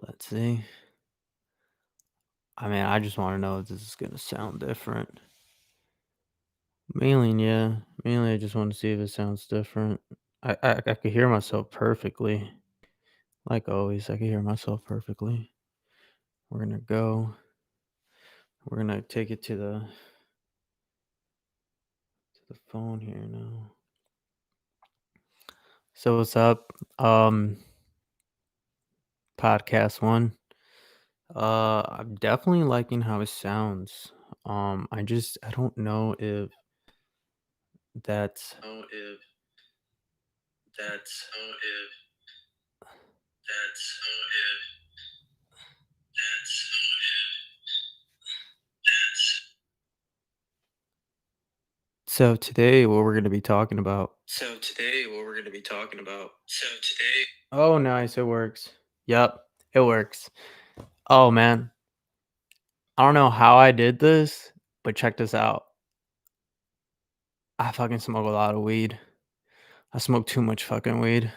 Let's see. I mean, I just want to know if this is gonna sound different. Mainly, yeah. Mainly, I just want to see if it sounds different. I could hear myself perfectly, like always. I could hear myself perfectly. We're gonna go. We're gonna take it to the phone here now. So what's up? Podcast one. I'm definitely liking how it sounds. I don't know if that's know if know if know if so today what we're gonna be talking about. so today what we're going to be talking about. So today Oh, nice, it works. Yep, it works. Oh man, I don't know how I did this, but check this out. I fucking smoke a lot of weed. I smoke too much fucking weed.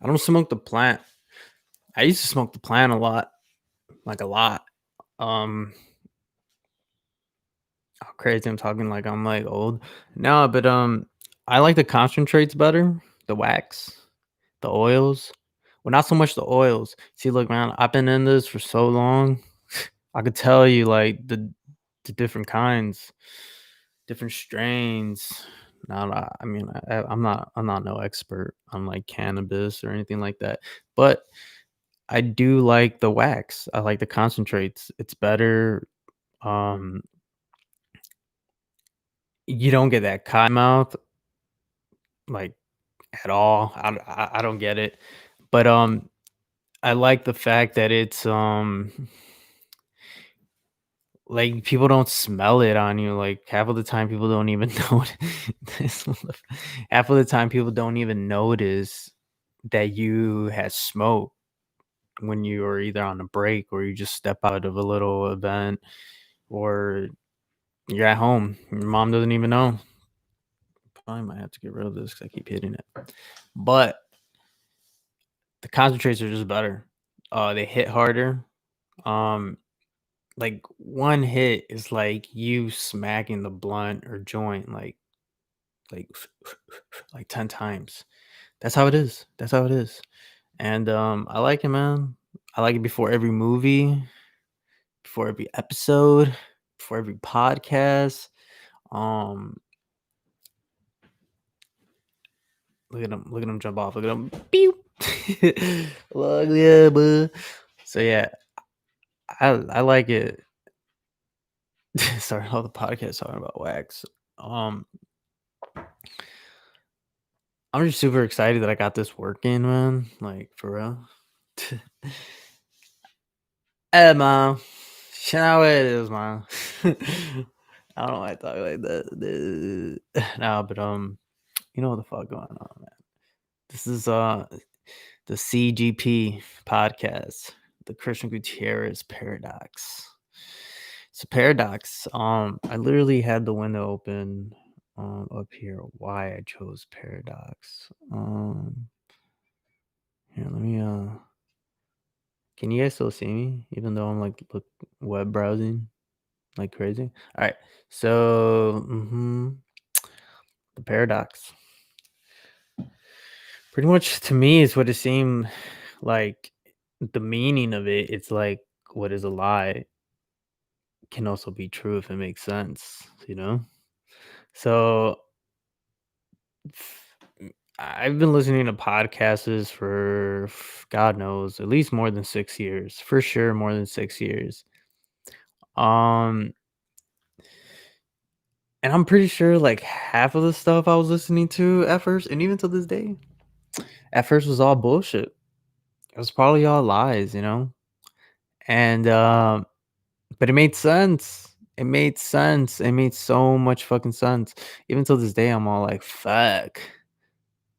I don't smoke the plant. I used to smoke the plant a lot, like a lot. Um, how crazy I'm talking like I'm like old. No, but I like the concentrates better, the wax, the oils. Well, not so much the oils. See, look, man, I've been in this for so long. I could tell you like the different kinds, different strains. Not, I mean, I'm not no expert on like cannabis or anything like that, but I do like the wax. I like the concentrates. It's better. Um, you don't get that cotton mouth like at all. I don't get it, but I like the fact that it's like, people don't smell it on you, like, half of the time people don't even notice half of the time people don't even notice that you had smoke when you are either on a break or you just step out of a little event or you're at home. Your mom doesn't even know. Probably might have to get rid of this because I keep hitting it. But the concentrates are just better. They hit harder. Um, like, one hit is like you smacking the blunt or joint, like like 10 times. That's how it is. That's how it is. And I like it, man. I like it before every movie, before every episode, before every podcast. Um look at him jump off. Look at him. Pew. Look, yeah, bud. So yeah, I like it. Sorry, all the podcast talking about wax. Um I'm just super excited that I got this working, man. Like for real. Hey, man. You know what it is, man. I don't know why I talk like that. No, but you know what the fuck going on, man. This is the CGP podcast, the Christian Gutierrez paradox. It's a paradox. I literally had the window open up here. Why I chose paradox. Here, let me can you guys still see me even though I'm like web browsing like crazy? All right. So, the paradox. Pretty much to me is what it seemed like the meaning of it. It's like what is a lie can also be true if it makes sense, you know? So I've been listening to podcasts for God knows, at least more than 6 years. For sure, more than 6 years. Um, and I'm pretty sure like half of the stuff I was listening to at first, and even to this day, at first was all bullshit. It was probably all lies, you know? And but it made sense. It made sense. It made so much fucking sense. Even till this day, I'm all like, fuck.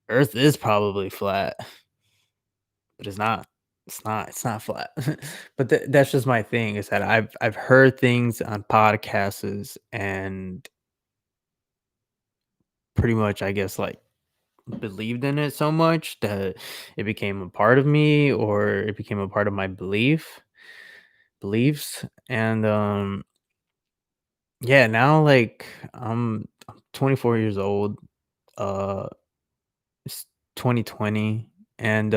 Earth is probably flat, but it's not. It's not flat. But that's just my thing is that I've heard things on podcasts and pretty much I guess like believed in it so much that it became a part of me, or it became a part of my beliefs. And yeah, now like I'm 24 years old. Uh it's 2020, and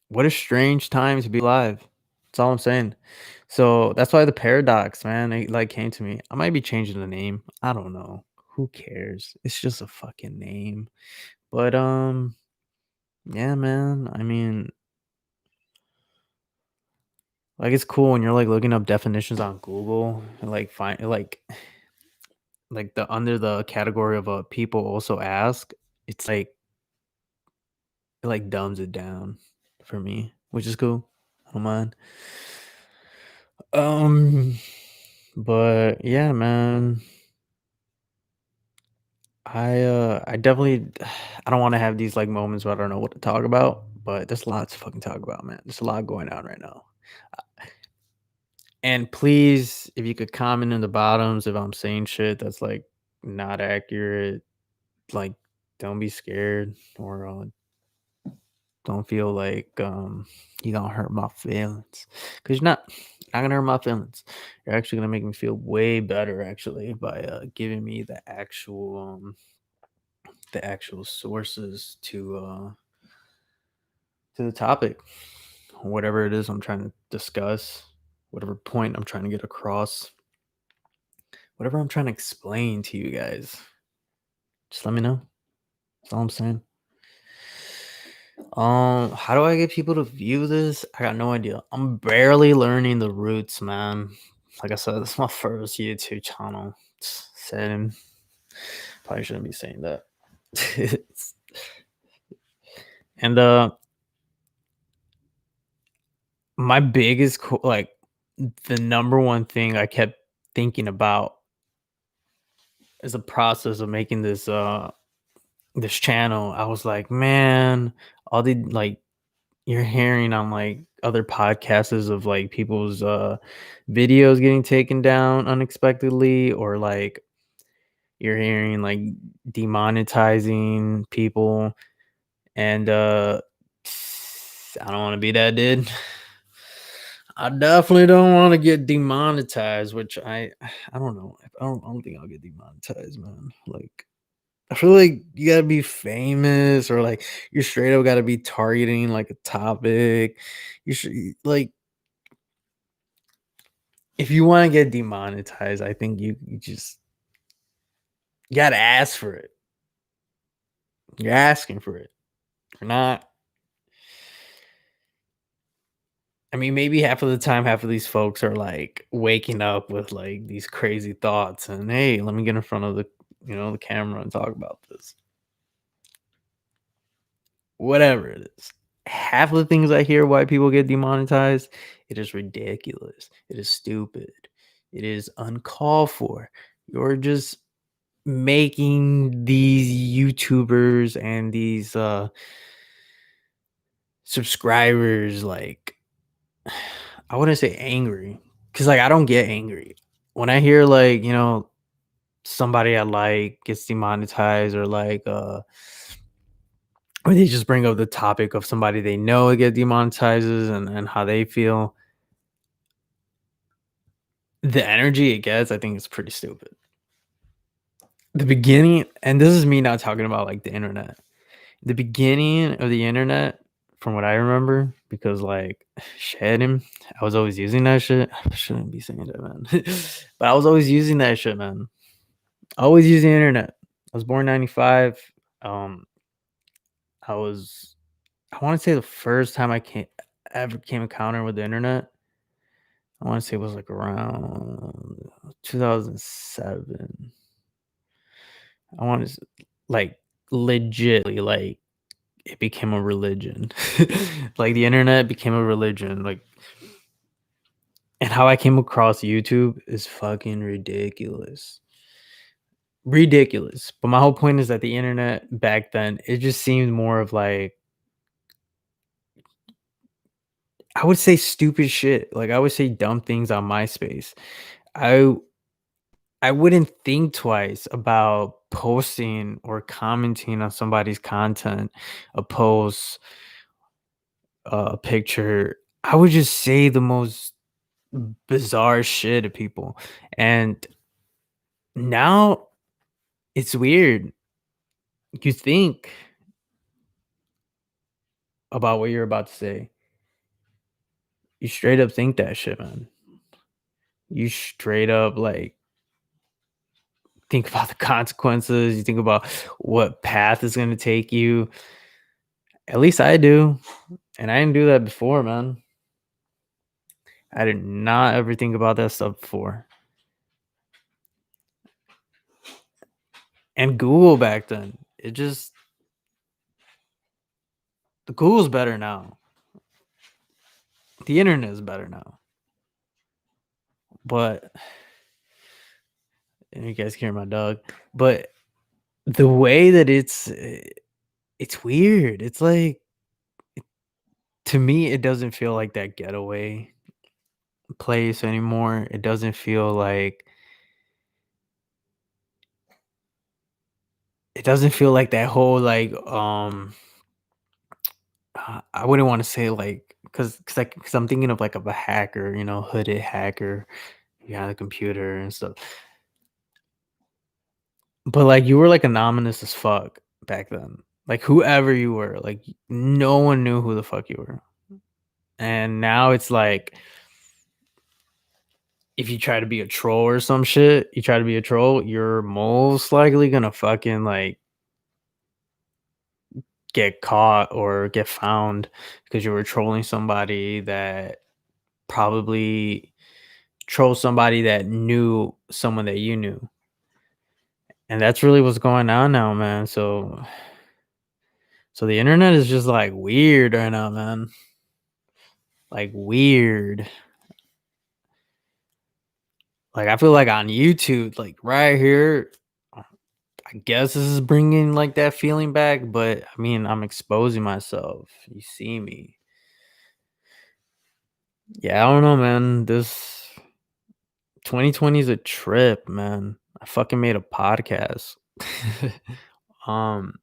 what a strange time to be alive. That's all I'm saying. So that's why the paradox, man, it like came to me. I might be changing the name. I don't know. Who cares? It's just a fucking name. But yeah, man. I mean, like it's cool when you're like looking up definitions on Google and like find like the under the category of people also ask. It's like it like dumbs it down for me, which is cool. I don't mind. Um, but yeah, man. I definitely I don't want to have these like moments where I don't know what to talk about, but there's a lot to fucking talk about, man. There's a lot going on right now. And please, if you could comment in the bottoms if I'm saying shit that's like not accurate, like don't be scared, or don't feel like you gonna hurt my feelings, because you're not gonna hurt my feelings. You're actually gonna make me feel way better actually by giving me the actual sources to the topic, whatever it is I'm trying to discuss, whatever point I'm trying to get across, whatever I'm trying to explain to you guys. Just let me know. That's all I'm saying. How do I get people to view this? I got no idea. I'm barely learning the roots, man. Like I said, this is my first YouTube channel. Saying probably shouldn't be saying that. And my biggest like the number one thing I kept thinking about is the process of making this channel. I was like, man, all the like you're hearing on like other podcasts of like people's videos getting taken down unexpectedly, or like you're hearing like demonetizing people, and I don't want to be that dude. I definitely don't want to get demonetized, which I don't know. I don't think I'll get demonetized, man. Like I feel like you gotta be famous, or like you straight up gotta be targeting like a topic. You should like if you want to get demonetized, I think you just you gotta ask for it. You're asking for it. You're not. I mean, maybe half of the time, half of these folks are like waking up with like these crazy thoughts, and hey, let me get in front of the camera and talk about this. Whatever it is. Half of the things I hear why people get demonetized, it is ridiculous. It is stupid. It is uncalled for. You're just making these YouTubers and these subscribers like I wouldn't say angry, cuz like I don't get angry. When I hear like, somebody I like gets demonetized, or like or they just bring up the topic of somebody they know get demonetizes, and how they feel. The energy it gets, I think, is pretty stupid. The beginning, and this is me not talking about like the internet. The beginning of the internet, from what I remember, because like shit, I was always using that shit. I shouldn't be saying that, man. But I was always using that shit, man. Always using the internet. I was born 95. Um, I was I want to say the first time ever came encounter with the internet, I want to say it was like around 2007. I want to like legitly like it became a religion. Like the internet became a religion. Like, and how I came across YouTube is fucking ridiculous. Ridiculous. But my whole point is that the internet back then, it just seemed more of like I would say stupid shit. Like I would say dumb things on MySpace. I I wouldn't think twice about posting or commenting on somebody's content, a post, a picture, I would just say the most bizarre shit to people. And now it's weird. You think about what you're about to say. You straight up think that shit, man. You straight up like think about the consequences. You think about what path is going to take you. At least I do. And I didn't do that before, man. I did not ever think about that stuff before. And Google back then, the Google's better now. The internet is better now. But and you guys can hear my dog. But the way that it's weird. It's like, to me, it doesn't feel like that getaway place anymore. It doesn't feel like that whole like I wouldn't want to say like because I'm thinking of a hacker, hooded hacker behind the computer and stuff. But like you were like anonymous as fuck back then. Like whoever you were, like no one knew who the fuck you were. And now it's like if you try to be a troll or some shit, you're most likely gonna fucking like get caught or get found because you were trolling somebody that probably trolled somebody that knew someone that you knew. And that's really what's going on now, man. So the internet is just like weird right now, man. Like weird. Like I feel like on YouTube, like right here, I guess this is bringing like that feeling back, but I mean, I'm exposing myself. You see me. Yeah, I don't know, man. This 2020 is a trip, man. I fucking made a podcast. um,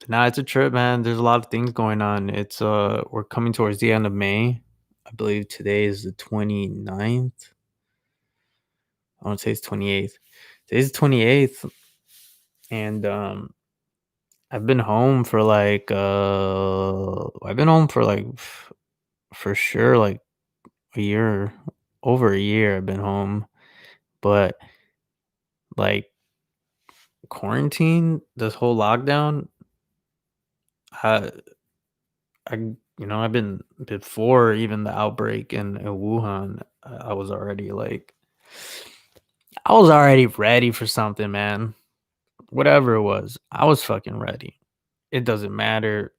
nah, it's a trip, man. There's a lot of things going on. We're coming towards the end of May. I believe today is the 29th. I want to say it's 28th. Today's the 28th, and I've been home for for sure like a year, over a year. I've been home, but like quarantine, this whole lockdown, I I've been before even the outbreak in Wuhan. I was already ready for something, man. Whatever it was, I was fucking ready. It doesn't matter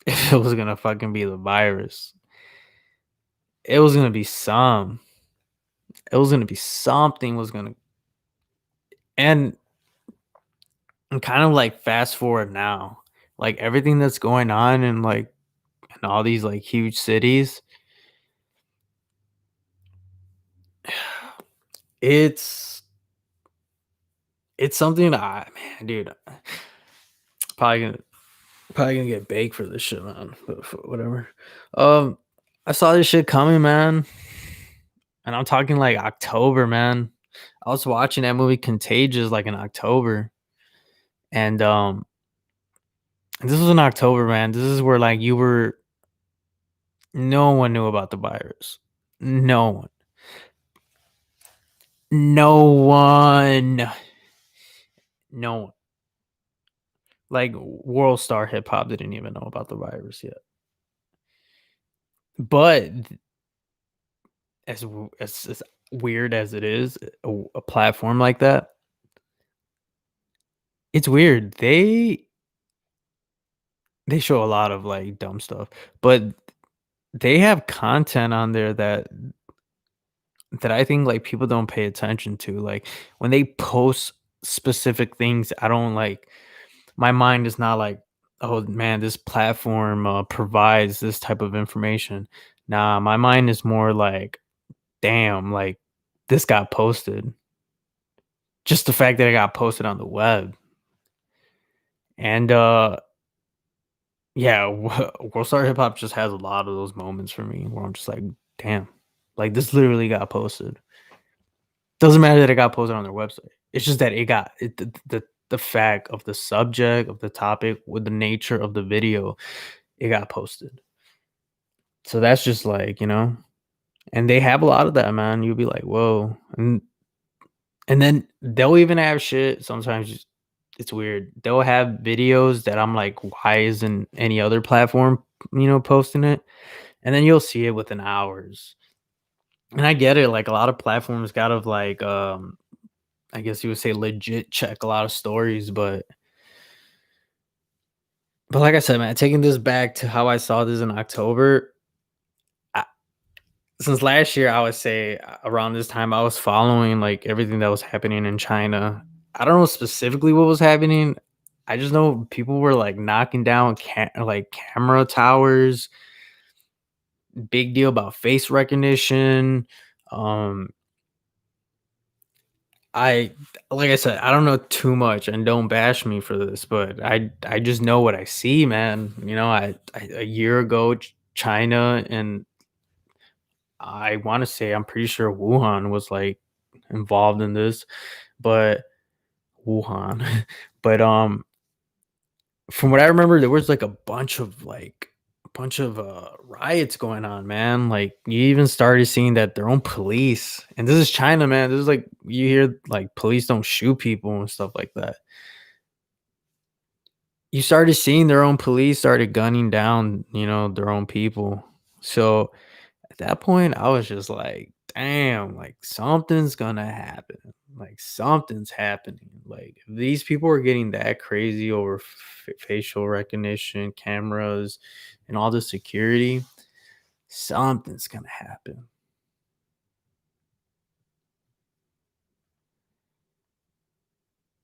if it was gonna fucking be the virus. It was gonna be some. It was gonna be something was gonna and kind of like fast forward now. Like everything that's going on in all these like huge cities, it's something that man, dude, probably gonna get baked for this shit, man. But whatever. I saw this shit coming, man. And I'm talking like October, man. I was watching that movie Contagious like in October. And this was in October, man. This is where like no one knew about the virus. No one. No one. No one. Like world star hip hop didn't even know about the virus yet. But as weird as it is, a platform like that, it's weird. They show a lot of like dumb stuff, but they have content on there that I think like people don't pay attention to. Like when they post specific things, I don't like my mind is not like, oh man, this platform provides this type of information. Nah, my mind is more like, damn, like this got posted. Just the fact that it got posted on the web. And yeah, World Star Hip Hop just has a lot of those moments for me where I'm just like, damn, like this literally got posted. Doesn't matter that it got posted on their website. It's just that it got it, the fact of the subject of the topic with the nature of the video, it got posted. So that's just like, and they have a lot of that, man. You'll be like, whoa. And then they'll even have shit sometimes. It's weird. They'll have videos that I'm like, why isn't any other platform, posting it? And then you'll see it within hours. And I get it. Like a lot of platforms gotta like I guess you would say legit check a lot of stories, but like I said, man, taking this back to how I saw this in October, I, since last year, I would say around this time, I was following like everything that was happening in China. I don't know specifically what was happening. I just know people were like knocking down like camera towers. Big deal about face recognition. Um, I like I said, I don't know too much, and don't bash me for this, but I just know what I see, man. I a year ago, China, and I want to say I'm pretty sure Wuhan was like involved in this, but Wuhan, but from what I remember, there was like a bunch of riots going on, man. Like you even started seeing that their own police, and this is China, man. This is like you hear like police don't shoot people and stuff like that. You started seeing their own police started gunning down, their own people. So at that point, I was just like, damn, like something's gonna happen. Like something's happening. Like if these people are getting that crazy over facial recognition, cameras, and all the security. Something's gonna happen.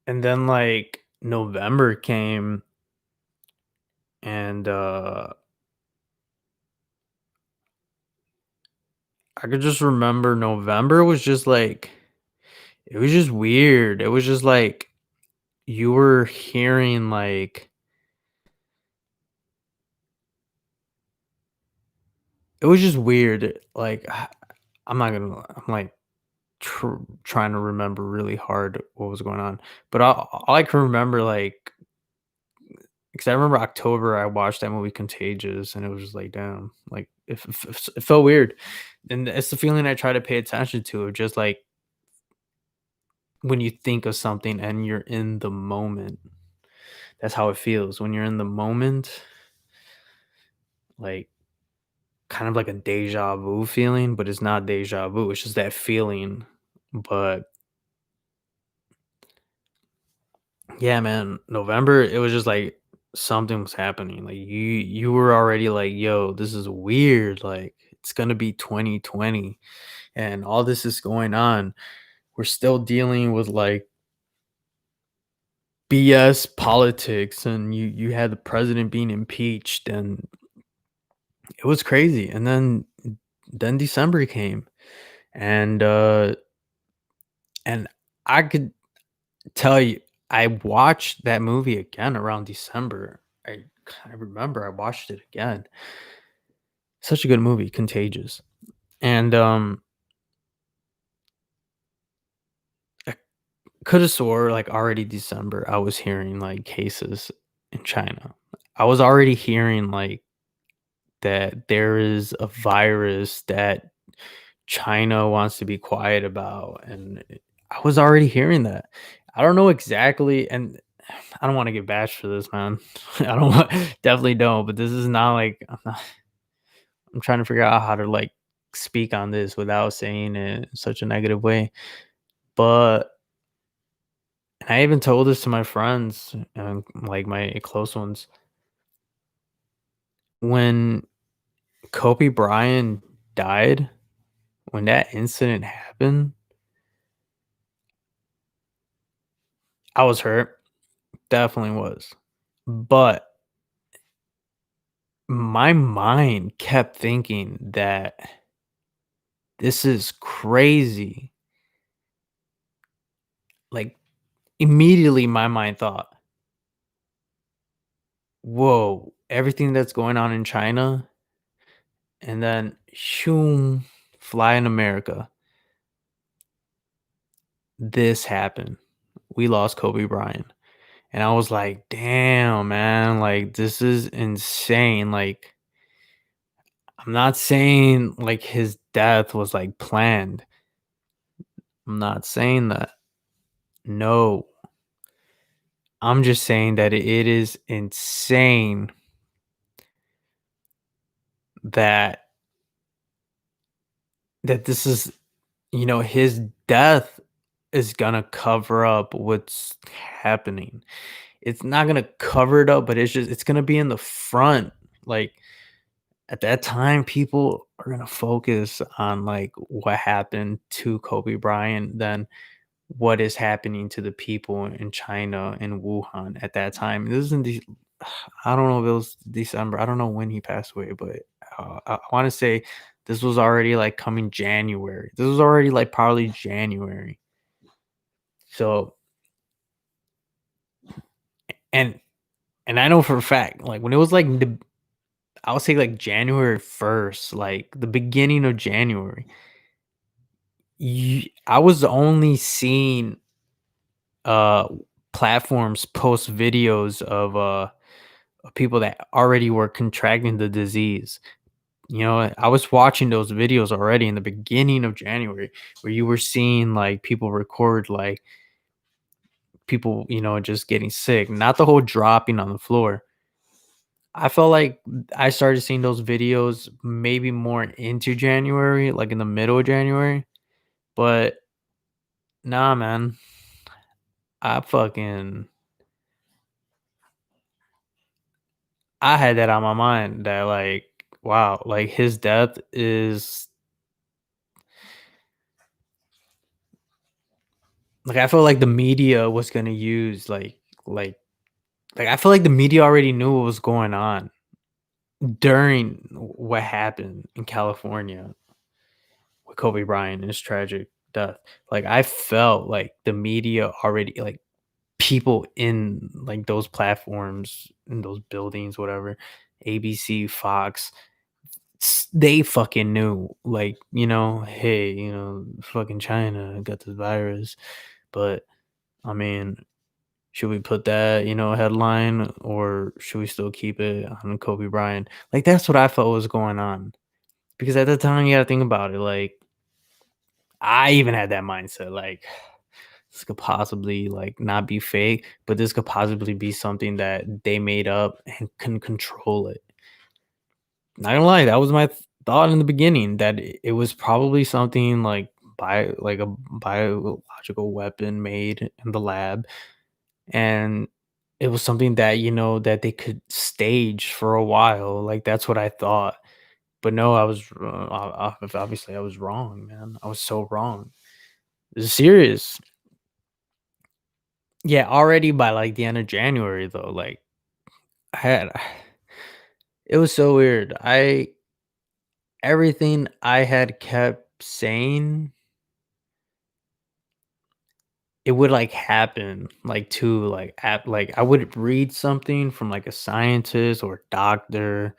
And then like November came, and I could just remember November was just like it was just weird. It was just like you were hearing like it was just weird. Like I'm not gonna. I'm like trying to remember really hard what was going on, but all I can remember like because I remember October I watched that movie Contagious, and it was just like damn, like it felt weird, and it's the feeling I try to pay attention to of just like when you think of something and you're in the moment. That's how it feels when you're in the moment, like kind of like a deja vu feeling, but it's not deja vu. It's just that feeling. But yeah, man, November, it was just like something was happening. Like you were already like, yo, this is weird. Like it's gonna be 2020 and all this is going on. We're still dealing with like BS politics, and you had the president being impeached, and it was crazy. And then December came, and and I could tell you, I watched that movie again around December. I remember I watched it again. Such a good movie, Contagious. And I could have swore like already December I was hearing like cases in China. I was already hearing like that there is a virus that China wants to be quiet about, and I was already hearing that. I don't know exactly, and I don't want to get bashed for this, man. I don't definitely don't, but this is not like I'm trying to figure out how to like speak on this without saying it in such a negative way. But I even told this to my friends and like my close ones when Kobe Bryant died, when that incident happened, I was hurt. Definitely was. But my mind kept thinking that this is crazy. Like immediately my mind thought, whoa, everything that's going on in China, and then shoom, fly in America. This happened. We lost Kobe Bryant. And I was like, damn, man, like this is insane. Like, I'm not saying like his death was like planned. I'm not saying that. No. I'm just saying that it is insane that this is, his death is gonna cover up what's happening. It's not gonna cover it up, but it's gonna be in the front. Like at that time, people are gonna focus on like what happened to Kobe Bryant than what is happening to the people in China and Wuhan at that time. This is in the I don't know if it was December. I don't know when he passed away, but I want to say this was already like coming January. This was already like probably January. So and I know for a fact, like when it was like I would say like January 1st, like the beginning of January, I was only seeing uh platforms post videos of people that already were contracting the disease. I was watching those videos already in the beginning of January where you were seeing like people record like people, just getting sick, not the whole dropping on the floor. I felt like I started seeing those videos maybe more into January, like in the middle of January. But nah, man, I fucking I had that on my mind that like, wow, like his death is like I feel like the media was gonna use like I feel like the media already knew what was going on during what happened in California with Kobe Bryant and his tragic death. Like I felt like the media already like people in like those platforms in those buildings, whatever, ABC, Fox, they fucking knew, like, hey, fucking China got this virus, but I mean, should we put that, headline or should we still keep it on Kobe Bryant? Like, that's what I felt was going on. Because at the time, you got to think about it. Like, I even had that mindset. Like, this could possibly like not be fake, but this could possibly be something that they made up and can control it. Not gonna lie, that was my thought in the beginning that it was probably something like a biological weapon made in the lab, and it was something that that they could stage for a while. Like that's what I thought, but no, I was obviously I was wrong, man. I was so wrong. It's serious. Yeah, already by like the end of January though, like I had it was so weird. Everything I had kept saying, it would like happen like to like like I would read something from like a scientist or doctor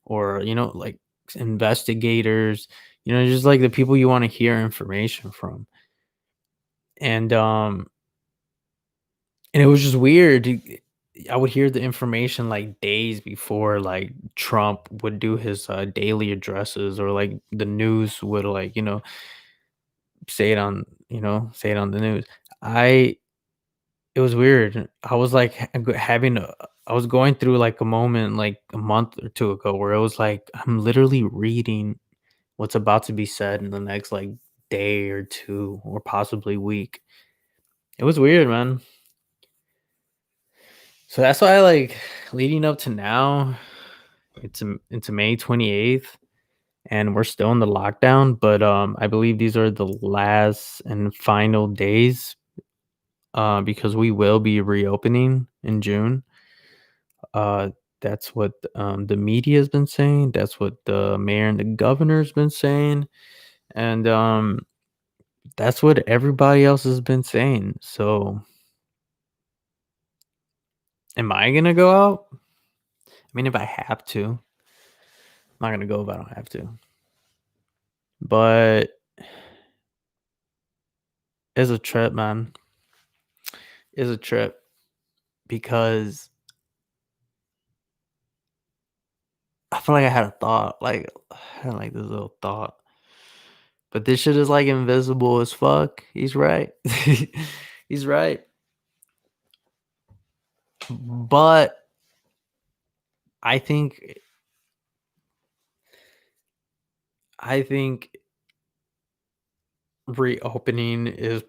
or like investigators, just like the people you want to hear information from. And it was just weird. I would hear the information like days before like Trump would do his daily addresses, or like the news would like, say it on the news. I It was weird. I was like having I was going through like a moment like a month or two ago where it was like I'm literally reading what's about to be said in the next like day or two or possibly week. It was weird, man. So that's why like leading up to now, it's May 28th and we're still in the lockdown, but I believe these are the last and final days because we will be reopening in June. Uh that's what the media has been saying. That's what the mayor and the governor's been saying. And that's what everybody else has been saying. So am I gonna go out? I mean, if I have to, I'm not gonna go if I don't have to. But it's a trip, man. It's a trip because I feel like I had a thought, like I had like this little thought. But this shit is like invisible as fuck. He's right. He's right. But I think I think reopening is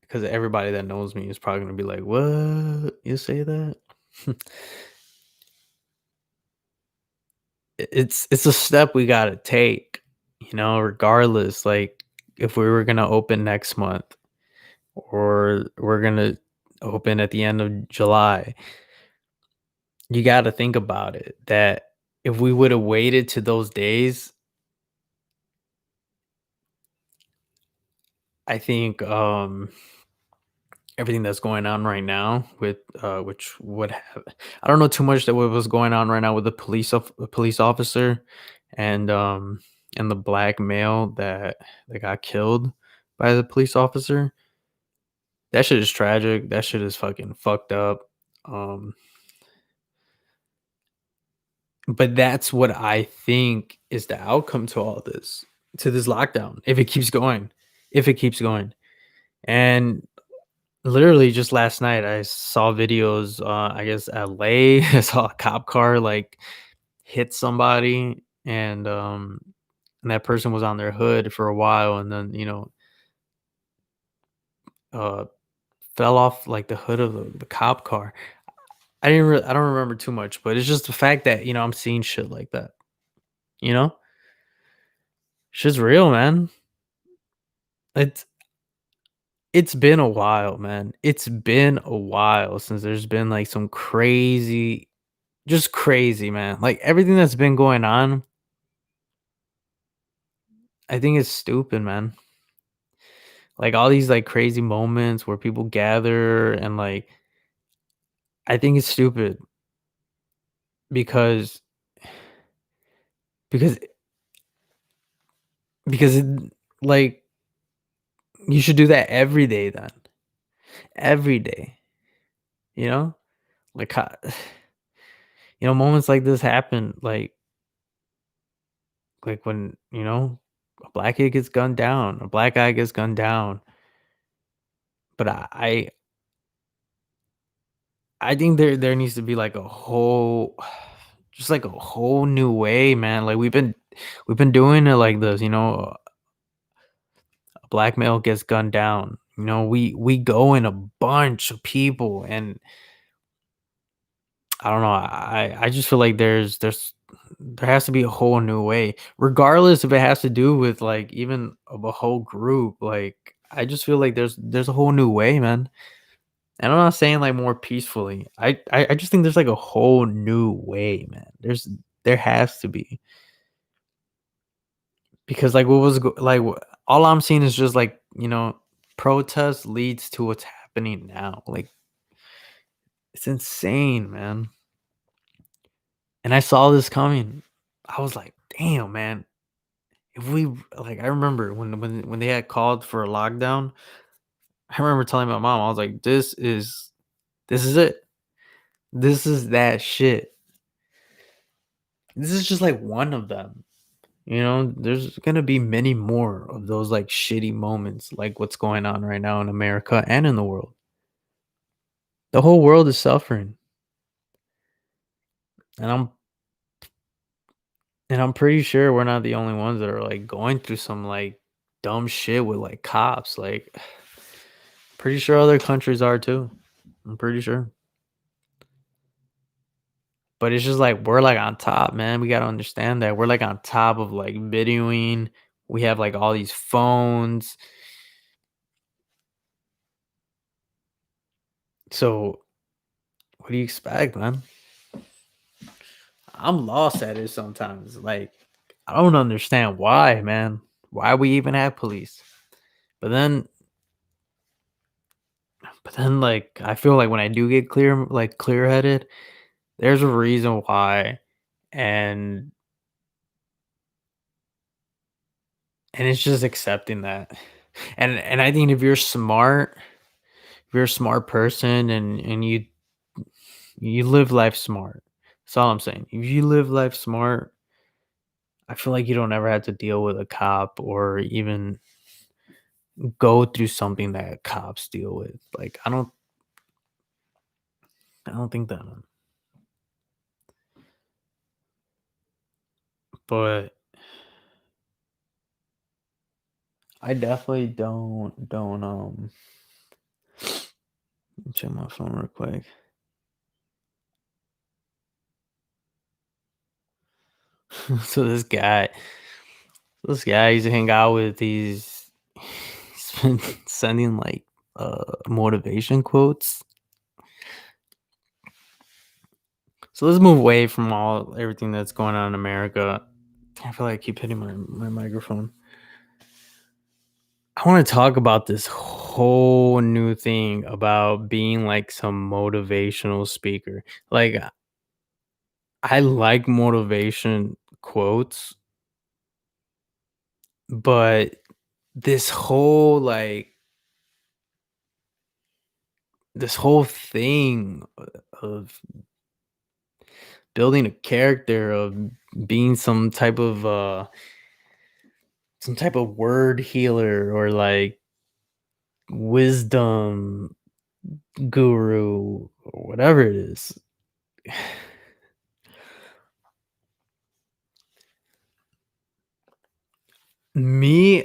because everybody that knows me is probably gonna be like, "What? You say that?" It's a step we gotta take, regardless. Like if we were gonna open next month or we're gonna open at the end of July, you gotta think about it. That if we would have waited to those days, I think everything that's going on right now with which would have I don't know too much that what was going on right now with the police officer and and the black male that got killed by the police officer. That shit is tragic. That shit is fucking fucked up. Um but that's what I think is the outcome to all this, to this lockdown, if it keeps going. If it keeps going. And literally just last night, I saw videos, I guess LA, I saw a cop car like hit somebody and that person was on their hood for a while and then, uh fell off like the hood of the cop car. I don't remember too much, but it's just the fact that, I'm seeing shit like that, you know? Shit's real, man. It's it's been a while, man. It's been a while since there's been like some crazy, just crazy, man. Like everything that's been going on, I think it's stupid, man. Like all these like crazy moments where people gather and like I think it's stupid because because because it, like you should do that every day then. Every day, you know? Like moments like this happen like when, a black kid gets gunned down, a black guy gets gunned down. But I think there needs to be like a whole just like a whole new way, man. Like we've been doing it like this, a black male gets gunned down. We go in a bunch of people and I don't know. I just feel like there has to be a whole new way, regardless if it has to do with like even of a whole group. Like I just feel like there's a whole new way, man. And I'm not saying like more peacefully. I just think there's like a whole new way, man. There has to be because like all I'm seeing is just like protest leads to what's happening now. Like it's insane, man. And I saw this coming. I was like, damn, man. If we like, I remember when they had called for a lockdown. I remember telling my mom, I was like, this is it. This is that shit. This is just like one of them. There's gonna be many more of those like shitty moments, like what's going on right now in America and in the world. The whole world is suffering, and I'm pretty sure we're not the only ones that are like going through some like dumb shit with like cops. Like, pretty sure other countries are too. I'm pretty sure. But it's just like we're like on top, man. We gotta understand that we're like on top of like videoing. We have like all these phones. So what do you expect, man? I'm lost at it sometimes. Like, I don't understand why, man. Why we even have police. But then But then, like, I feel like when I do get clear-headed, there's a reason why, and it's just accepting that. And I think if you're a smart person and you live life smart. That's all I'm saying. If you live life smart, I feel like you don't ever have to deal with a cop or even go through something that cops deal with. Like, I don't think that, man. But I definitely don't check my phone real quick. So this guy used to hang out with these he's been sending like motivation quotes. So let's move away from everything that's going on in America. I feel like I keep hitting my microphone. I want to talk about this whole new thing about being like some motivational speaker. Like, I like motivation quotes, but this whole like this whole thing of building a character, of being some type of word healer or like wisdom guru or whatever it is. Me,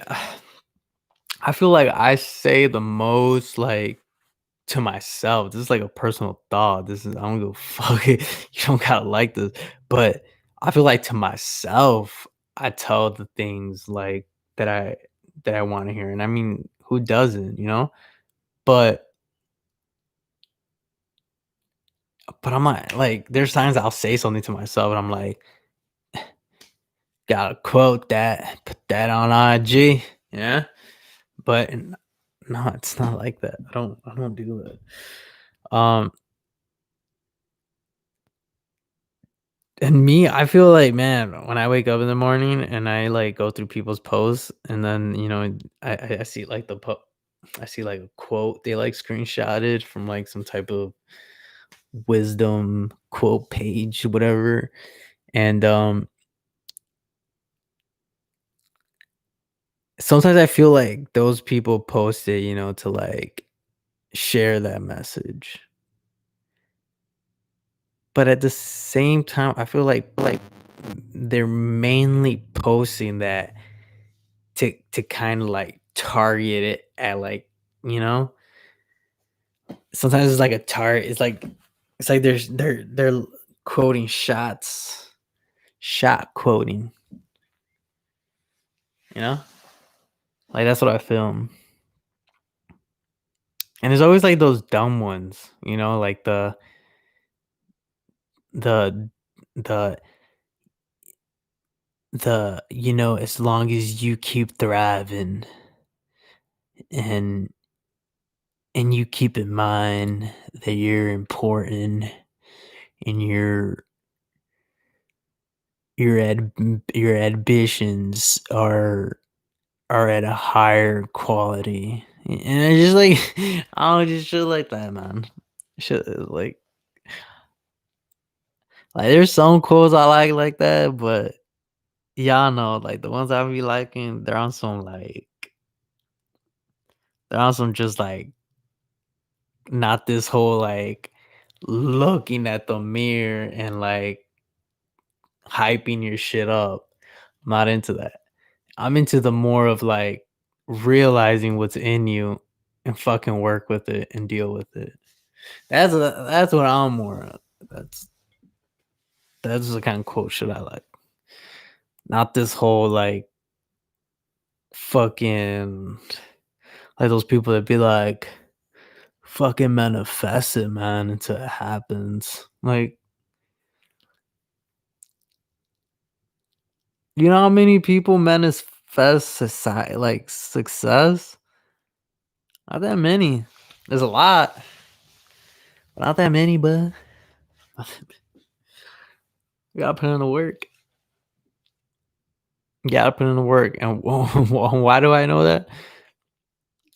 I feel like I say the most like to myself. This is like a personal thought. This is I don't give a fuck. You don't gotta like this, but I feel like to myself, I tell the things like that I that I want to hear, and I mean, who doesn't, you know? But I'm like, there's times I'll say something to myself, and I'm like, gotta quote that, put that on IG, yeah. But no, it's not like that. I don't do that. And me, I feel like, man, when I wake up in the morning and I like go through people's posts, and then I see like I see like a quote they like screenshotted from like some type of wisdom quote page, whatever. And sometimes I feel like those people post it, to like share that message. But at the same time, I feel like they're mainly posting that to kind of like target it at like, you know, sometimes it's like a target. It's like they're quoting shot quoting, you know, like that's what I feel. And there's always like those dumb ones, like the the as long as you keep thriving and you keep in mind that you're important and your ambitions are at a higher quality. And I just like I don't just shit like that, man. Shit like there's some quotes I like that, but y'all know like the ones I be liking, they're on some just like not this whole like looking at the mirror and like hyping your shit up. I'm not into that. I'm into the more of like realizing what's in you and fucking work with it and deal with it. That's what I'm more of. That's that's the kind of quote shit I like. Not this whole like fucking like those people that be like fucking manifest it, man, until it happens. Like, you know how many people manifest society like success? Not that many. There's a lot, but not that many, bud. You gotta put in the work. You gotta put in the work. And why do I know that?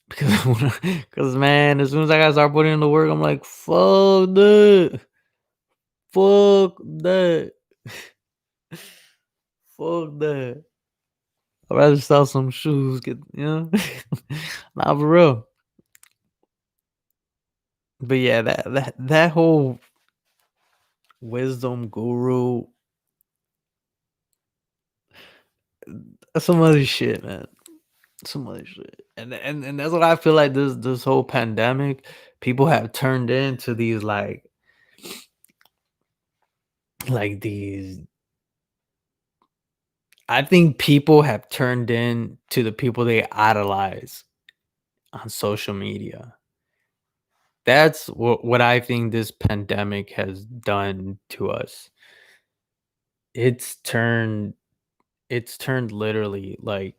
Because man, as soon as I gotta start putting in the work, I'm like, fuck that. Fuck that. Fuck that. I'd rather sell some shoes, get nah, for real. But yeah, that whole wisdom guru, that's some other shit, man. Some other shit. And that's what I feel like this whole pandemic, people have turned into these like these I think people have turned in to the people they idolize on social media. That's what I think this pandemic has done to us. It's turned it's turned literally like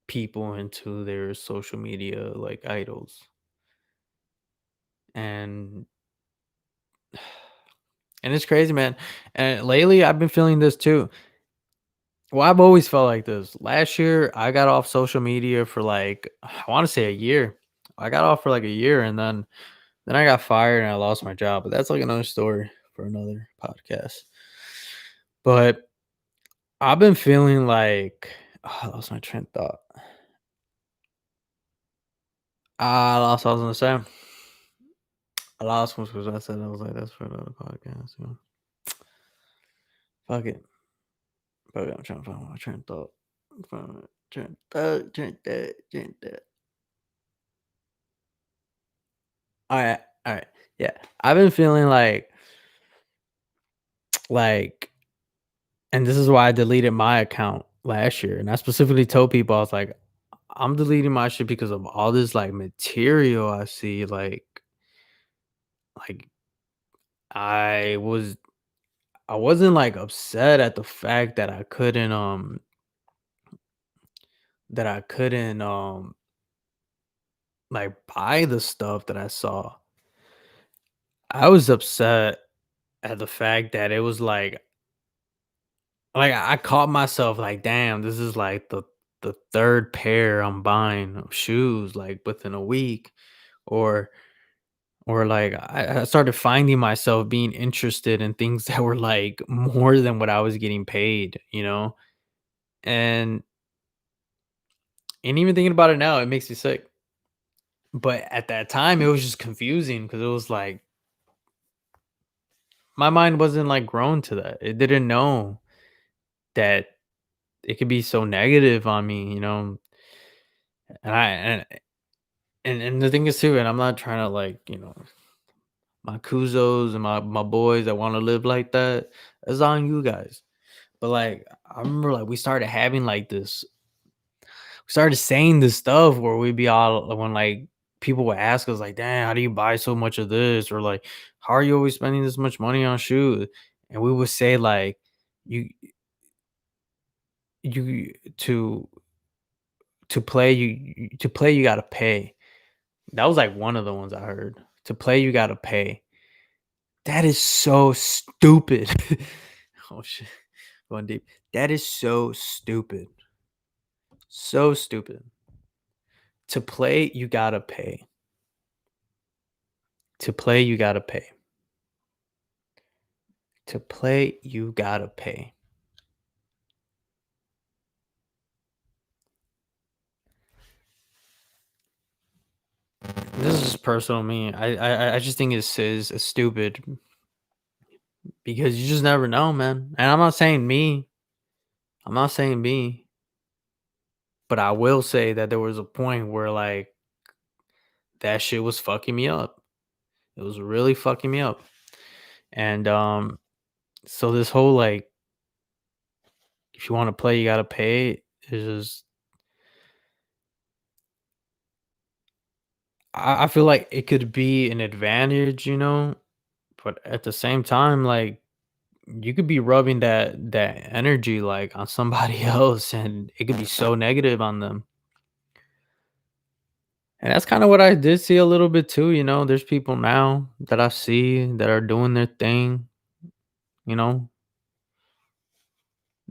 people into their social media like idols. And and it's crazy, man. And lately I've been feeling this too. Well, I've always felt like this. Last year I got off social media for like I want to say a year. I got off for like a year and then I got fired and I lost my job, but that's like another story for another podcast. But I've been feeling like I lost my train of thought. I lost what I was gonna say. I lost what was I said. I was like, that's for another podcast. Fuck it. Fuck it. I'm trying to find my train of thought. Train of thought. All right. All right. Yeah. I've been feeling like and this is why I deleted my account last year. And I specifically told people I was like, I'm deleting my shit because of all this like material I see. Like I was I wasn't like upset at the fact that I couldn't like buy the stuff that I saw. I was upset at the fact that it was like I caught myself like, damn, this is like the third pair I'm buying of shoes like within a week. Or like I started finding myself being interested in things that were like more than what I was getting paid. And even thinking about it now, it makes me sick. But at that time, it was just confusing because it was like my mind wasn't like grown to that. It didn't know that it could be so negative on me. And I and the thing is too, and I'm not trying to like, my Kuzos and my boys that want to live like that. It's on you guys. But like I remember like we started saying this stuff where we'd be all when like people would ask us like, "Damn, how do you buy so much of this?" Or like, "How are you always spending this much money on shoes?" And we would say like, "You you to play you gotta pay." That was like one of the ones I heard. To play you gotta pay. That is so stupid. Oh shit, going deep. That is so stupid. So stupid. To play, you gotta pay. To play, you gotta pay. To play, you gotta pay. This is just personal me. I just think it's stupid because you just never know, man. And I'm not saying me. I'm not saying me, but I will say that there was a point where like that shit was fucking me up. It was really fucking me up. And so this whole like if you want to play, you gotta pay is just I feel like it could be an advantage, but at the same time, like you could be rubbing that energy like on somebody else and it could be so negative on them. And that's kind of what I did see a little bit too. There's people now that I see that are doing their thing, you know,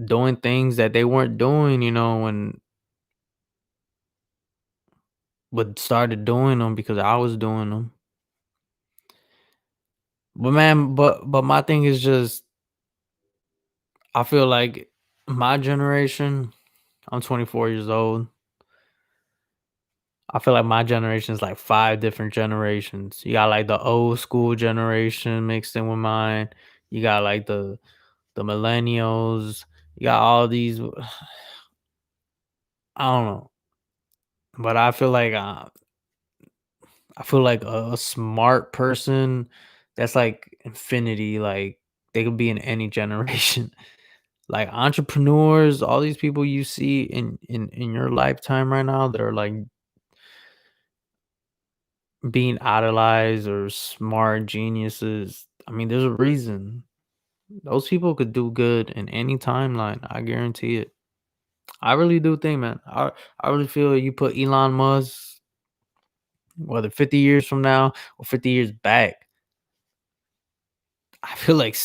doing things that they weren't doing, when but started doing them because I was doing them. But man, but my thing is just I feel like my generation, I'm 24 years old. I feel like my generation is like five different generations. You got like the old school generation mixed in with mine. You got like the millennials. You got all these. I don't know, but I feel like a smart person that's like infinity. Like they could be in any generation. Like entrepreneurs, all these people you see in your lifetime right now that are like being idolized or smart geniuses. I mean, there's a reason. Those people could do good in any timeline. I guarantee it. I really do think, man. I really feel you put Elon Musk, whether 50 years from now or 50 years back, I feel like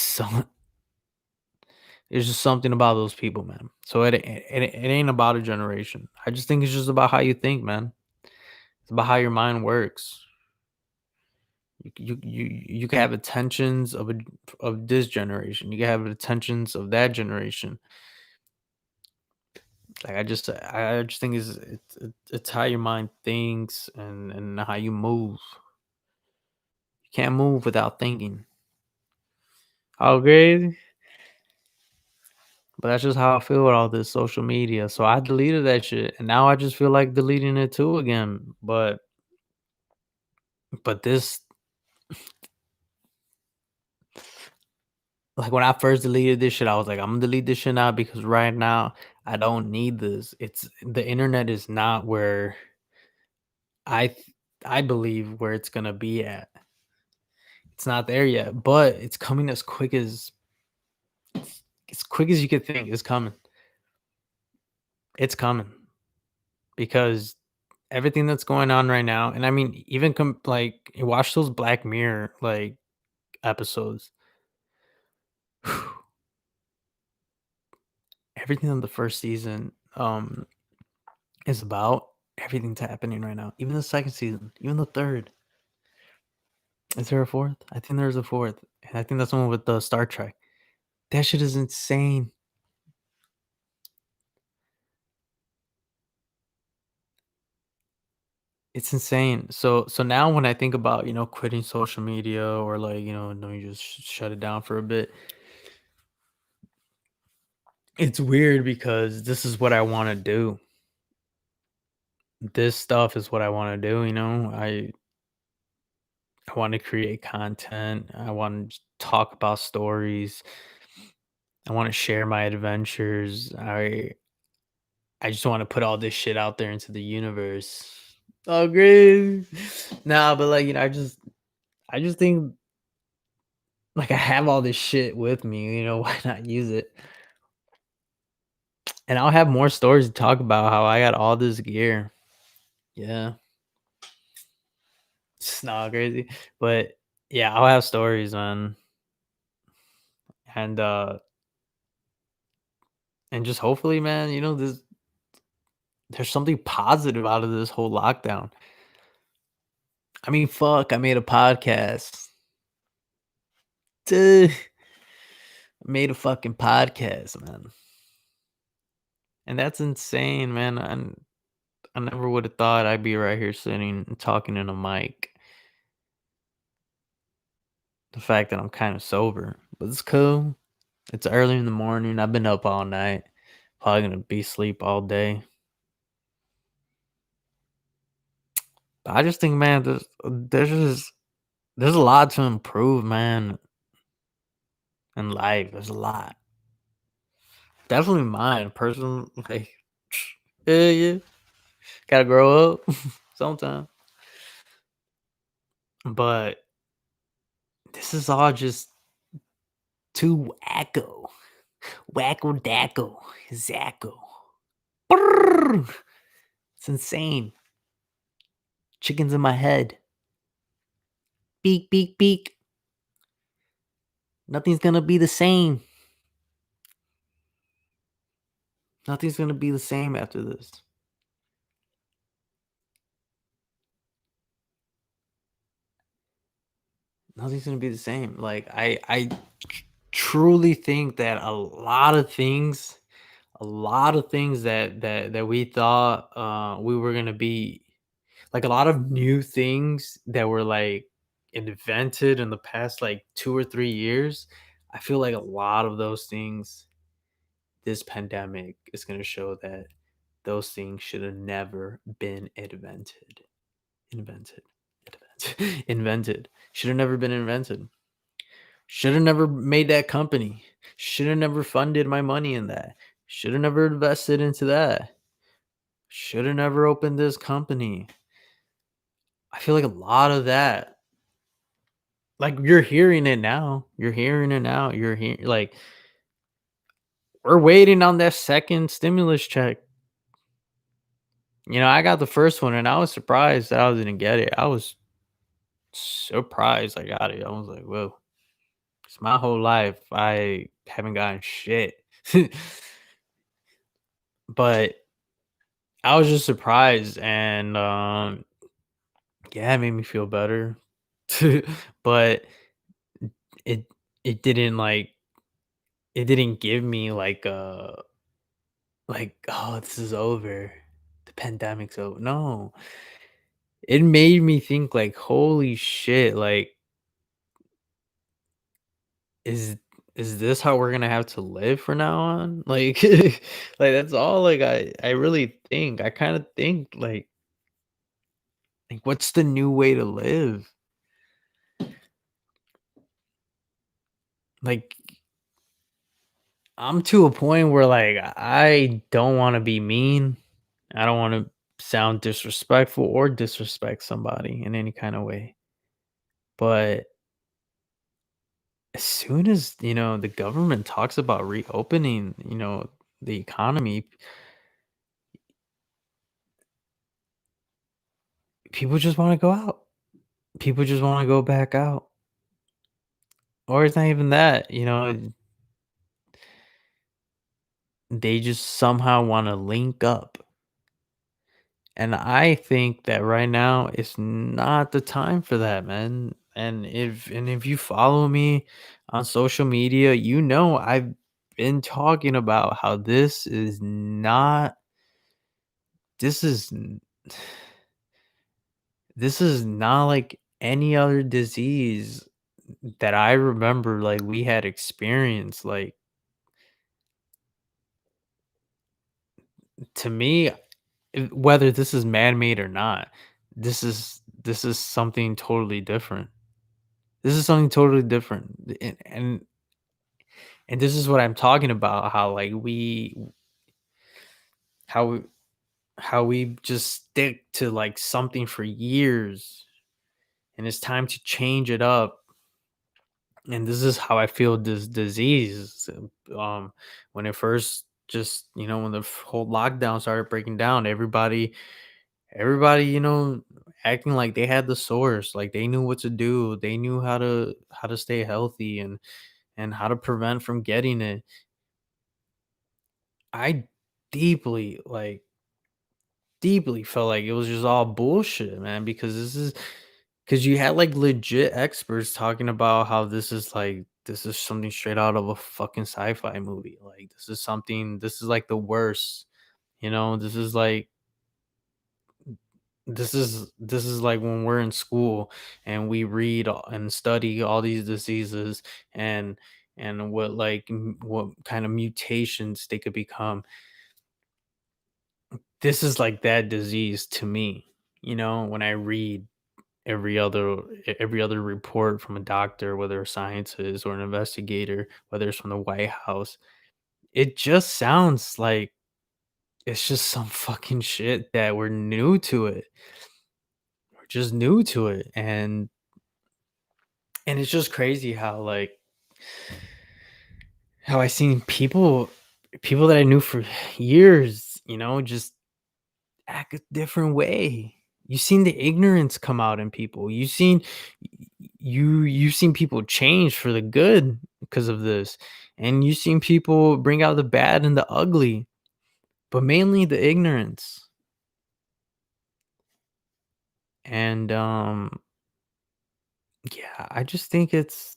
there's just something about those people, man. So it ain't about a generation. I just think it's just about how you think, man. It's about how your mind works. You can have attentions of this generation. You can have attentions of that generation. Like I just think it's how your mind thinks and how you move. You can't move without thinking. How crazy? But that's just how I feel with all this social media. So I deleted that shit, and now I just feel like deleting it too again. But this, like when I first deleted this shit, I was like, I'm gonna delete this shit now because right now I don't need this. It's the internet is not where I th- I believe where it's gonna be at. It's not there yet, but it's coming as quick as you could think. It's coming. It's coming because everything that's going on right now, and I mean, even like you watch those Black Mirror like episodes. Everything on the first season is about everything's happening right now. Even the second season, even the third. Is there a fourth? I think there's a fourth. And I think that's the one with the Star Trek. That shit is insane. It's insane. So now when I think about, quitting social media or like, no, you just shut it down for a bit. It's weird because this is what I want to do. This stuff is what I want to do, I want to create content. I want to talk about stories. I want to share my adventures. I just want to put all this shit out there into the universe. Oh, great. Nah, but like, I just think like I have all this shit with me, why not use it? And I'll have more stories to talk about how I got all this gear. Yeah. It's not crazy. But yeah, I'll have stories, man. And just hopefully, man, there's something positive out of this whole lockdown. I mean, fuck, I made a podcast. Duh, I made a fucking podcast, man. And that's insane, man. I never would have thought I'd be right here sitting and talking in a mic. The fact that I'm kind of sober, but it's cool. It's early in the morning. I've been up all night. Probably gonna be asleep all day. But I just think, man, there's a lot to improve, man, in life. There's a lot. Definitely mine, personal. Like, yeah. Gotta grow up sometime. But this is all just too wacko. Wacko dacko. Zacko. Brrr. It's insane. Chickens in my head. Beak, beak, beak. Nothing's gonna be the same. Nothing's gonna be the same after this. Nothing's gonna be the same. Like I truly think that a lot of things that we thought we were gonna be like a lot of new things that were like invented in the past like 2 or 3 years. I feel like a lot of those things this pandemic is gonna show that those things should have never been invented, invented. Should have never been invented. Should have never made that company. Should have never funded my money in that. Should have never invested into that. Should have never opened this company. I feel like a lot of that, like you're hearing it now. You're hearing it now. You're hearing like we're waiting on that second stimulus check. I got the first one and I was surprised that I didn't get it. I was surprised I got it. I was like, whoa. It's my whole life. I haven't gotten shit. But I was just surprised and yeah, it made me feel better. But it it didn't like it didn't give me like oh this is over. The pandemic's over. No. It made me think like holy shit, like is is this how we're gonna have to live from now on? Like like that's all like I really think. I kind of think like what's the new way to live? Like I'm to a point where like I don't want to be mean. I don't want to sound disrespectful or disrespect somebody in any kind of way. But as soon as, the government talks about reopening, the economy, people just want to go out. People just want to go back out. Or it's not even that, they just somehow want to link up. And I think that right now is not the time for that, man. And if you follow me on social media, I've been talking about how this is n- this is not like any other disease that I remember like we had experienced. Like to me, whether this is man-made or not, this is something totally different. This is something totally different. And this is what I'm talking about, how like how we how we just stick to like something for years and it's time to change it up. And this is how I feel this disease. When it first just, when the whole lockdown started breaking down, everybody, acting like they had the source, like they knew what to do. They knew how to stay healthy and how to prevent from getting it. I deeply, like, deeply felt like it was just all bullshit, man, because you had like legit experts talking about how this is something straight out of a fucking sci-fi movie. Like this is like the worst. This is like this is like when we're in school and we read and study all these diseases and what kind of mutations they could become. This is like that disease to me, when I read every other report from a doctor, whether a scientist or an investigator, whether it's from the White House. It just sounds like it's just some fucking shit that we're new to it. We're just new to it. And it's just crazy how I seen people that I knew for years, just act a different way. You've seen the ignorance come out in people. You've seen people change for the good because of this. And you've seen people bring out the bad and the ugly, but mainly the ignorance. And yeah, I just think it's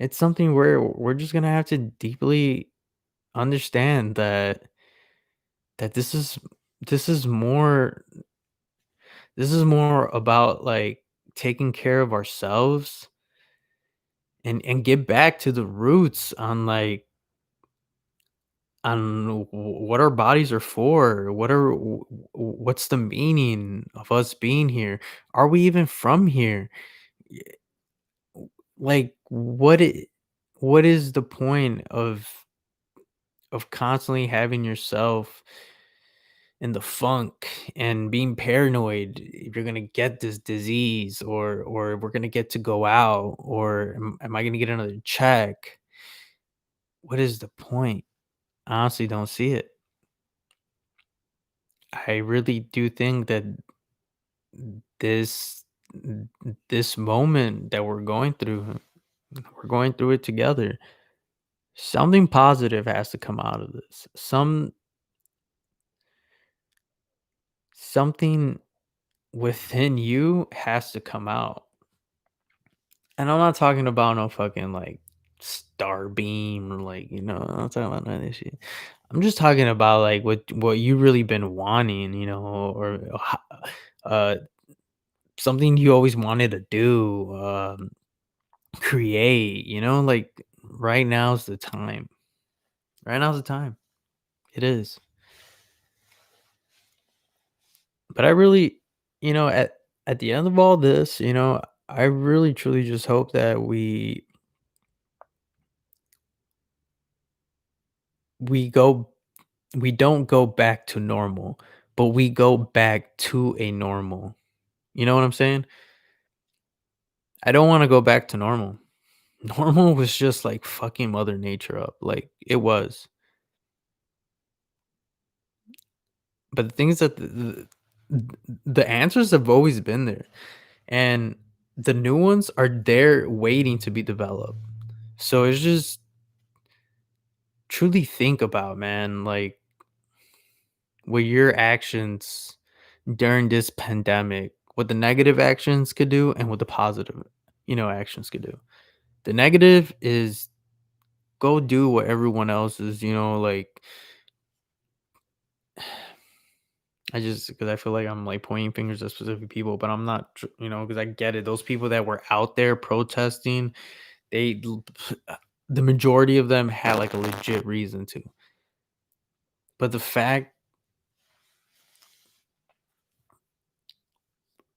something where we're just gonna have to deeply understand that this is more this is more about like taking care of ourselves and get back to the roots on like on what our bodies are for. What's the meaning of us being here? Are we even from here? Y- Like what is the point of constantly having yourself in the funk and being paranoid if you're gonna get this disease or we're gonna get to go out or am I gonna get another check? What is the point? I honestly don't see it. I really do think that this this moment that we're going through it together. Something positive has to come out of this. Something within you has to come out. And I'm not talking about no fucking like star beam or like, I'm not talking about none of this shit. I'm just talking about like what you really been wanting, or uh something you always wanted to do, create, like right now's the time. Right now's the time. It is. But I really, at the end of all this, I really truly just hope that we go we don't go back to normal, but we go back to a normal. You know what I'm saying? I don't want to go back to normal. Normal was just like fucking mother nature up. Like it was. But the thing is that the answers have always been there. And the new ones are there waiting to be developed. So it's just truly think about, man, like what your actions during this pandemic, what the negative actions could do and what the positive, actions could do. The negative is go do what everyone else is, like I just because I feel like I'm like pointing fingers at specific people, but I'm not, because I get it. Those people that were out there protesting, they, the majority of them had like a legit reason to. But the fact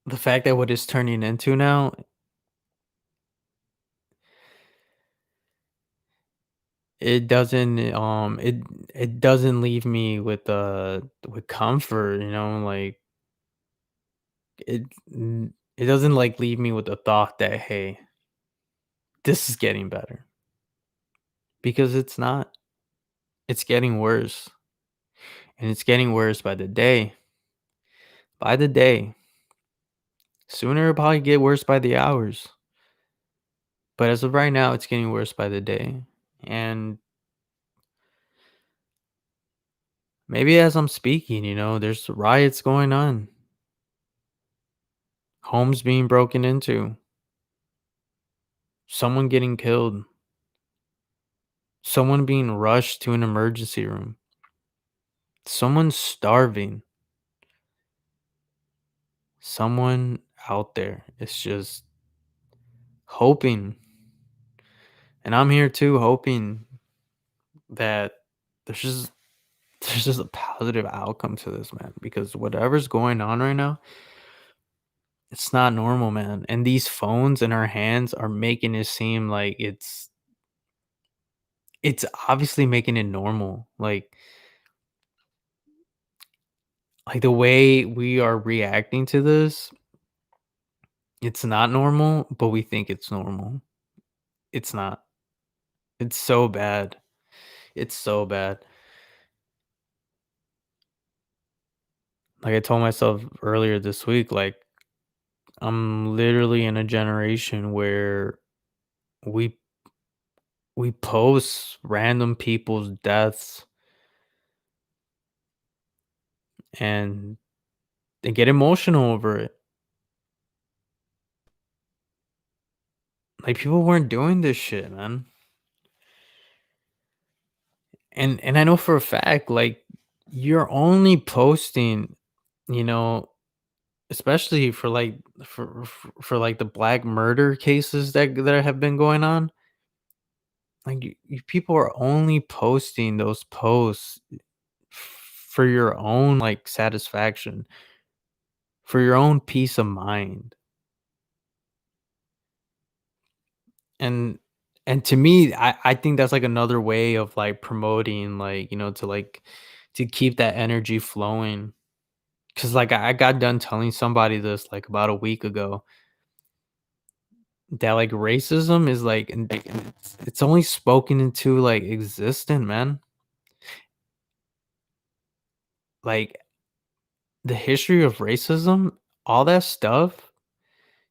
that what it's turning into now, it doesn't leave me with comfort, like it it doesn't like leave me with the thought that hey, this is getting better because it's not. It's getting worse and it's getting worse by the day. By the day. Sooner it'll probably get worse by the hours. But as of right now, it's getting worse by the day. And maybe as I'm speaking, there's riots going on, homes being broken into, someone getting killed, someone being rushed to an emergency room, someone starving, someone out there is just hoping. And I'm here too, hoping that there's just there's just a positive outcome to this, man. Because whatever's going on right now, it's not normal, man. And these phones in our hands are making it seem like it's obviously making it normal. Like the way we are reacting to this, it's not normal, but we think it's normal. It's not. It's so bad. It's so bad. Like I told myself earlier this week, like I'm literally in a generation where we we post random people's deaths and they get emotional over it. Like people weren't doing this shit, man. And I know for a fact, like you're only posting, you know, especially for like for like the black murder cases that have been going on. Like people are only posting those posts for your own like satisfaction, for your own peace of mind. And and to me, I think that's like another way of like promoting like, to like to keep that energy flowing. Cause like I got done telling somebody this like about a week ago that like racism is like it's only spoken into like existent, man. Like the history of racism, all that stuff,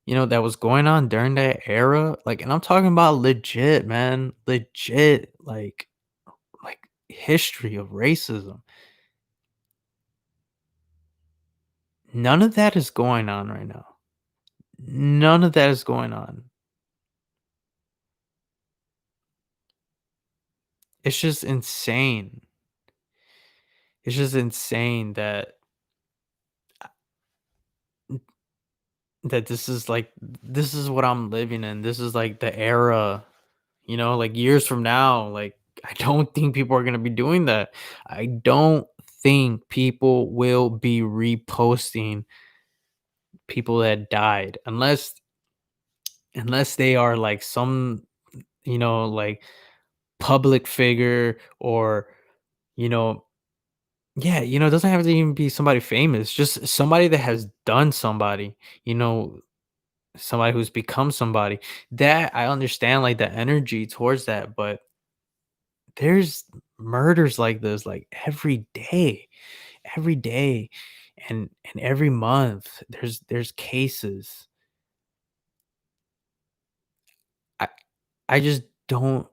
that was going on during that era. Like, and I'm talking about legit, man. Legit, like history of racism. None of that is going on right now. None of that is going on. It's just insane. It's just insane that this is what I'm living in. This is like the era, like years from now, like I don't think people are going to be doing that. I don't think people will be reposting people that died unless they are like some, like public figure or, you know, yeah, it doesn't have to even be somebody famous, just somebody that has done somebody, you know, somebody who's become somebody. That I understand like the energy towards that, but there's murders like this like every day, and every month there's cases. I I just don't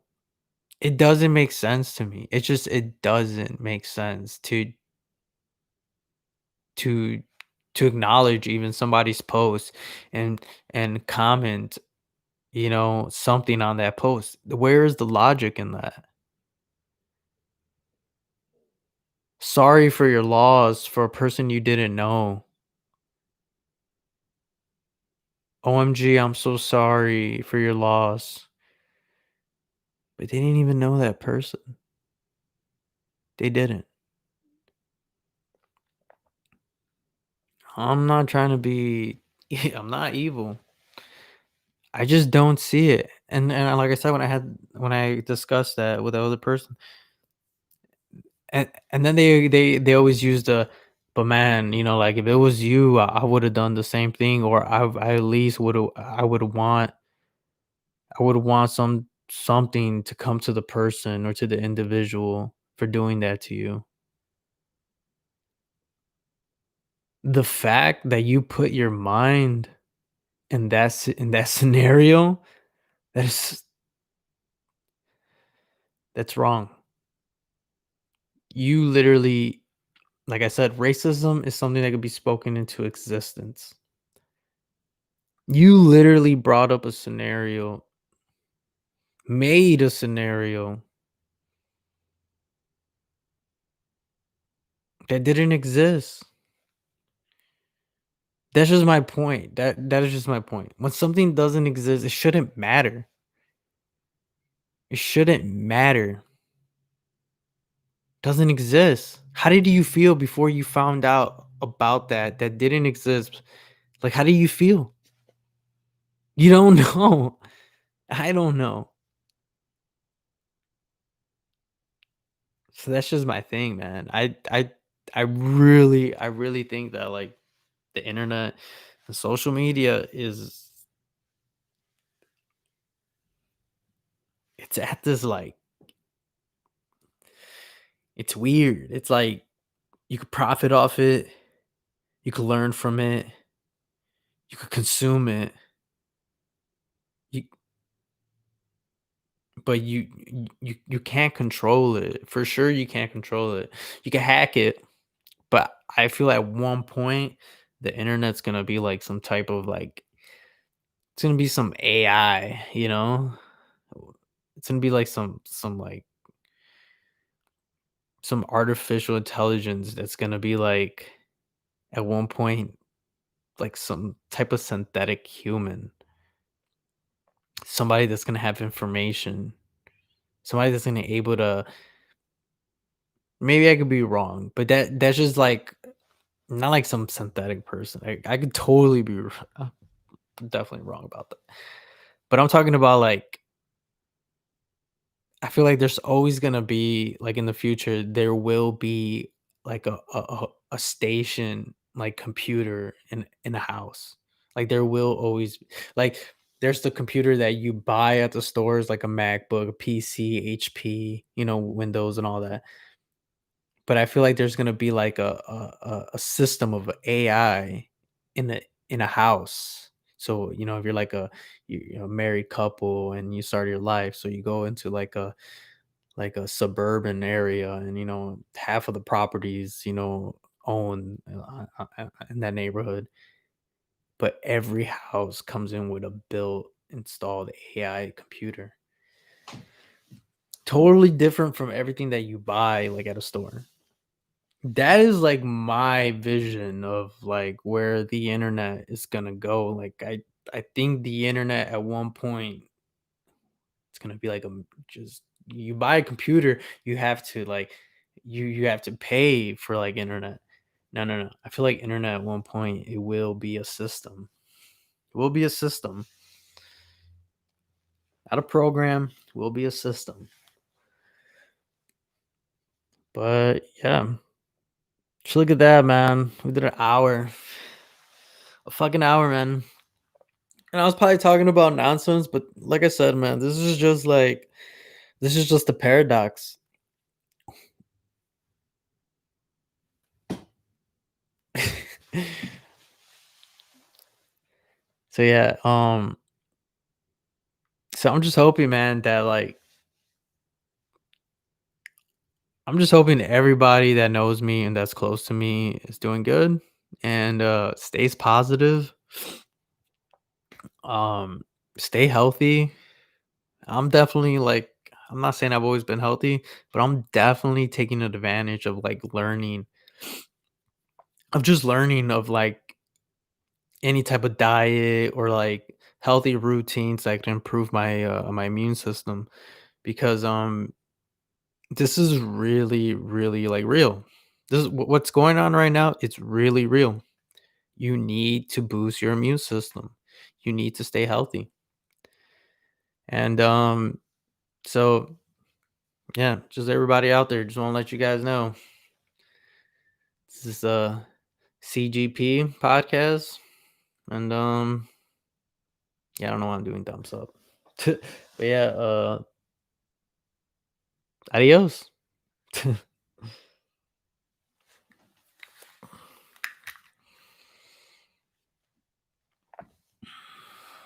it doesn't make sense to me. It doesn't make sense to to acknowledge even somebody's post and comment, something on that post. Where is the logic in that? Sorry for your loss for a person you didn't know. OMG, I'm so sorry for your loss. But they didn't even know that person. They didn't. I'm not trying to be I'm not evil. I just don't see it. And like I said, when I discussed that with the other person, and then they always use the, but man, like if it was you, I would have done the same thing, or I at least I would want something to come to the person or to the individual for doing that to you. The fact that you put your mind in in that scenario, that's that's wrong. You literally, like I said, racism is something that could be spoken into existence. You literally brought up a scenario, made a scenario that didn't exist. That's just my point. That is just my point. When something doesn't exist, it shouldn't matter. It shouldn't matter. Doesn't exist. How did you feel before you found out about that didn't exist? Like, how do you feel? You don't know. I don't know. So that's just my thing, man. I really think that like the internet and social media is it's at this like it's weird. It's like you could profit off it, You could learn from it. You could consume it. You, but you can't control it. For sure, you can't control it. You can hack it, but I feel at one point the internet's gonna be like some type of like it's gonna be some AI, you know? It's gonna be like some like some artificial intelligence that's gonna be like at one point like some type of synthetic human. Somebody that's gonna have information. Somebody that's gonna able to maybe I could be wrong, but that's just like not like some synthetic person. I could totally be definitely wrong about that. But I'm talking about like I feel like there's always gonna be like in the future there will be like a station like computer in a house. Like there will always like there's the computer that you buy at the stores like a MacBook, a PC, HP, Windows and all that. But I feel like there's gonna be like a system of AI in a house. So, if you're like a married couple and you start your life, so you go into like a suburban area and half of the properties own in that neighborhood, but every house comes in with a built installed AI computer, totally different from everything that you buy like at a store. That is like my vision of like where the internet is gonna go. Like I think the internet at one point it's gonna be like just you buy a computer, you have to like you have to pay for like internet. No, no, no. I feel like internet at one point it will be a system. It will be a system. Not a program, it will be a system. But yeah. Just look at that, man. We did an hour. A fucking hour, man. And I was probably talking about nonsense, but like I said, man, this is just a paradox. So yeah, so I'm just hoping, man, that like I'm just hoping everybody that knows me and that's close to me is doing good and stays positive. Um Stay healthy. I'm definitely like I'm not saying I've always been healthy, but I'm definitely taking advantage of like learning of like any type of diet or like healthy routines that can improve my immune system because this is really really like real. This is what's going on right now. It's really real. You need to boost your immune system. You need to stay healthy. And so yeah, just everybody out there, just want to let you guys know this is a CGP podcast. And yeah, I don't know why I'm doing thumbs up. But yeah, adios.